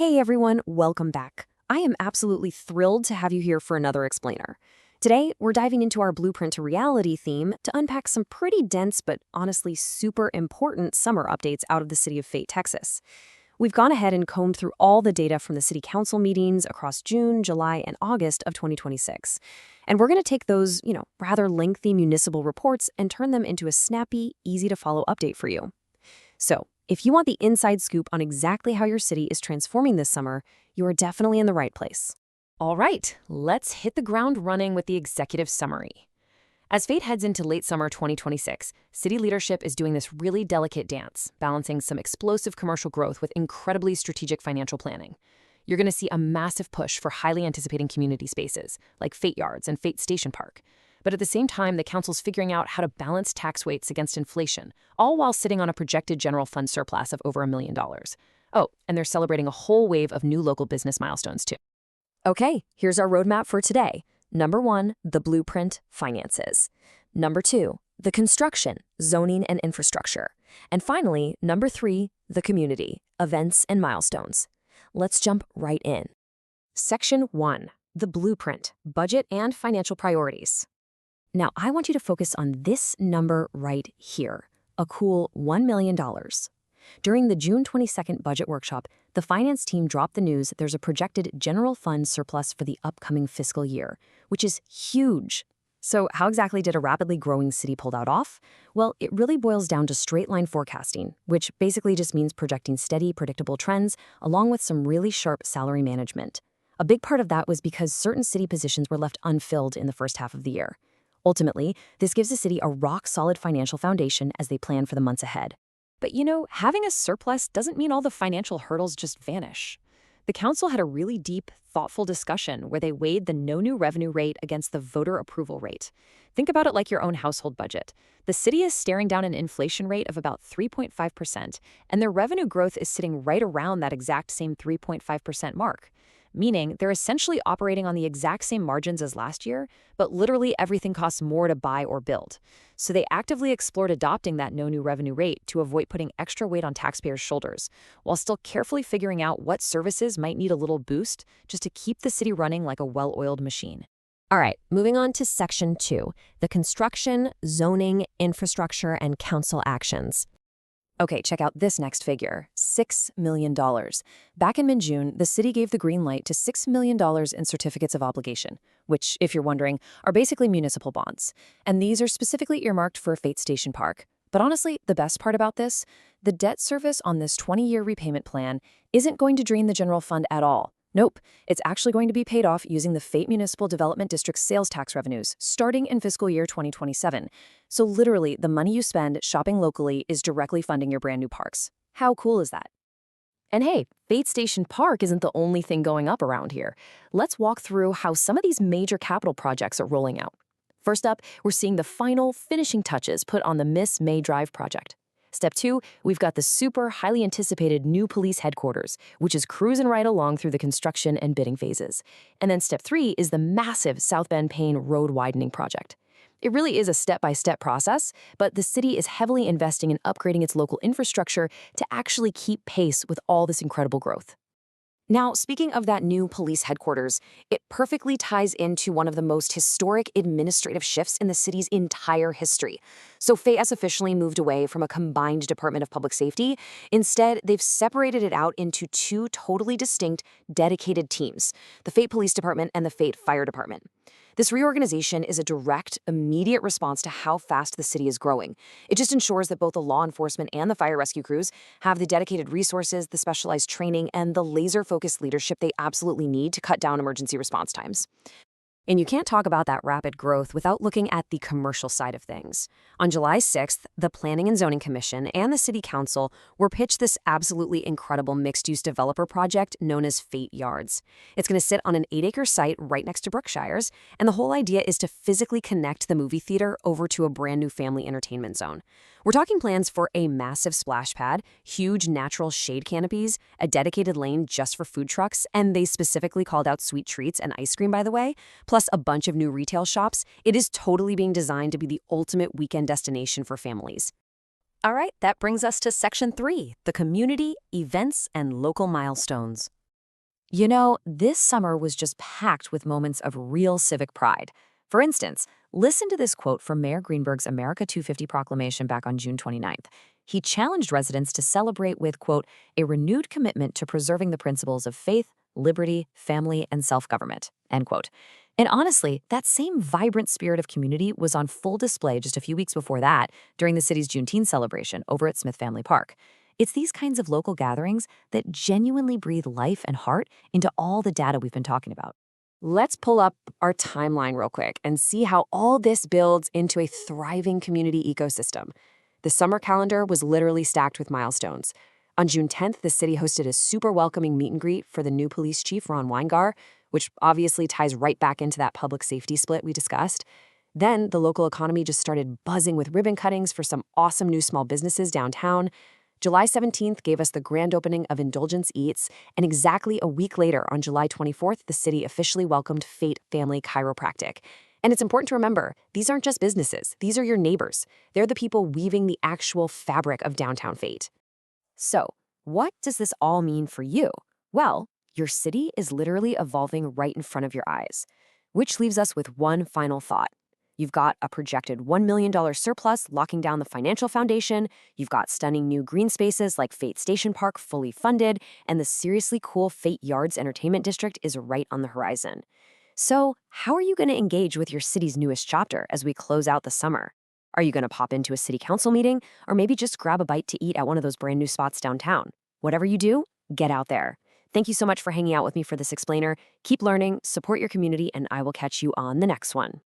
Hey everyone, welcome back. I am absolutely thrilled to have you here for another explainer. Today, we're diving into our Blueprint to Reality theme to unpack some pretty dense but honestly super important summer updates out of the city of Fate, Texas. We've gone ahead and combed through all the data from the city council meetings across June, July, and August of 2026. And we're going to take those, rather lengthy municipal reports and turn them into a snappy, easy-to-follow update for you. So, if you want the inside scoop on exactly how your city is transforming this summer, you are definitely in the right place. All right, let's hit the ground running with the executive summary. As Fate heads into late summer 2026, city leadership is doing this really delicate dance, balancing some explosive commercial growth with incredibly strategic financial planning. You're going to see a massive push for highly anticipating community spaces, like Fate Yards and Fate Station Park. But at the same time, the council's figuring out how to balance tax weights against inflation, all while sitting on a projected general fund surplus of over $1 million. Oh, and they're celebrating a whole wave of new local business milestones, too. Okay, here's our roadmap for today. Number 1, the blueprint, finances. Number 2, the construction, zoning and infrastructure. And finally, number 3, the community, events and milestones. Let's jump right in. Section 1, the blueprint, budget and financial priorities. Now, I want you to focus on this number right here, a cool $1 million. During the June 22nd budget workshop, the finance team dropped the news that there's a projected general fund surplus for the upcoming fiscal year, which is huge. So how exactly did a rapidly growing city pull that off? Well, it really boils down to straight-line forecasting, which basically just means projecting steady, predictable trends, along with some really sharp salary management. A big part of that was because certain city positions were left unfilled in the first half of the year. Ultimately, this gives the city a rock-solid financial foundation as they plan for the months ahead. But having a surplus doesn't mean all the financial hurdles just vanish. The council had a really deep, thoughtful discussion where they weighed the no new revenue rate against the voter approval rate. Think about it like your own household budget. The city is staring down an inflation rate of about 3.5%, and their revenue growth is sitting right around that exact same 3.5% mark. Meaning they're essentially operating on the exact same margins as last year, but literally everything costs more to buy or build. So they actively explored adopting that no new revenue rate to avoid putting extra weight on taxpayers' shoulders, while still carefully figuring out what services might need a little boost just to keep the city running like a well-oiled machine. All right, moving on to Section 2, the construction, zoning, infrastructure, and council actions. Okay, check out this next figure, $6 million. Back in mid-June, the city gave the green light to $6 million in certificates of obligation, which, if you're wondering, are basically municipal bonds. And these are specifically earmarked for Fate Station Park. But honestly, the best part about this, the debt service on this 20-year repayment plan isn't going to drain the general fund at all. Nope, it's actually going to be paid off using the Fate Municipal Development District's sales tax revenues, starting in fiscal year 2027. So literally, the money you spend shopping locally is directly funding your brand new parks. How cool is that? And hey, Fate Station Park isn't the only thing going up around here. Let's walk through how some of these major capital projects are rolling out. First up, we're seeing the final finishing touches put on the Miss May Drive project. Step 2, we've got the super highly anticipated new police headquarters, which is cruising right along through the construction and bidding phases. And then step 3 is the massive South Bend Payne road widening project. It really is a step-by-step process, but the city is heavily investing in upgrading its local infrastructure to actually keep pace with all this incredible growth. Now, speaking of that new police headquarters, it perfectly ties into one of the most historic administrative shifts in the city's entire history. So Fate has officially moved away from a combined Department of Public Safety. Instead, they've separated it out into two totally distinct, dedicated teams, the Fate Police Department and the Fate Fire Department. This reorganization is a direct, immediate response to how fast the city is growing. It just ensures that both the law enforcement and the fire rescue crews have the dedicated resources, the specialized training, and the laser-focused leadership they absolutely need to cut down emergency response times. And you can't talk about that rapid growth without looking at the commercial side of things. On July 6th, the Planning and Zoning Commission and the City Council were pitched this absolutely incredible mixed-use developer project known as Fate Yards. It's going to sit on an 8-acre site right next to Brookshire's, and the whole idea is to physically connect the movie theater over to a brand new family entertainment zone. We're talking plans for a massive splash pad, huge natural shade canopies, a dedicated lane just for food trucks, and they specifically called out sweet treats and ice cream, by the way, plus a bunch of new retail shops. It is totally being designed to be the ultimate weekend destination for families. All right, that brings us to Section 3, the community, events, and local milestones. You know, this summer was just packed with moments of real civic pride. For instance, listen to this quote from Mayor Greenberg's America 250 proclamation back on June 29th. He challenged residents to celebrate with, quote, a renewed commitment to preserving the principles of faith, liberty, family, and self-government, end quote. And honestly, that same vibrant spirit of community was on full display just a few weeks before that during the city's Juneteenth celebration over at Smith Family Park. It's these kinds of local gatherings that genuinely breathe life and heart into all the data we've been talking about. Let's pull up our timeline real quick and see how all this builds into a thriving community ecosystem. The summer calendar was literally stacked with milestones. On June 10th, the city hosted a super welcoming meet and greet for the new police chief, Ron Weingar, which obviously ties right back into that public safety split we discussed. Then the local economy just started buzzing with ribbon cuttings for some awesome new small businesses downtown. July 17th gave us the grand opening of Indulgence Eats, and exactly a week later, on July 24th, the city officially welcomed Fate Family Chiropractic. And it's important to remember, these aren't just businesses. These are your neighbors. They're the people weaving the actual fabric of downtown Fate. So, what does this all mean for you? Well, your city is literally evolving right in front of your eyes. Which leaves us with one final thought. You've got a projected $1 million surplus locking down the financial foundation. You've got stunning new green spaces like Fate Station Park fully funded, and the seriously cool Fate Yards Entertainment District is right on the horizon. So, how are you going to engage with your city's newest chapter as we close out the summer? Are you going to pop into a city council meeting, or maybe just grab a bite to eat at one of those brand new spots downtown? Whatever you do, get out there. Thank you so much for hanging out with me for this explainer. Keep learning, support your community, and I will catch you on the next one.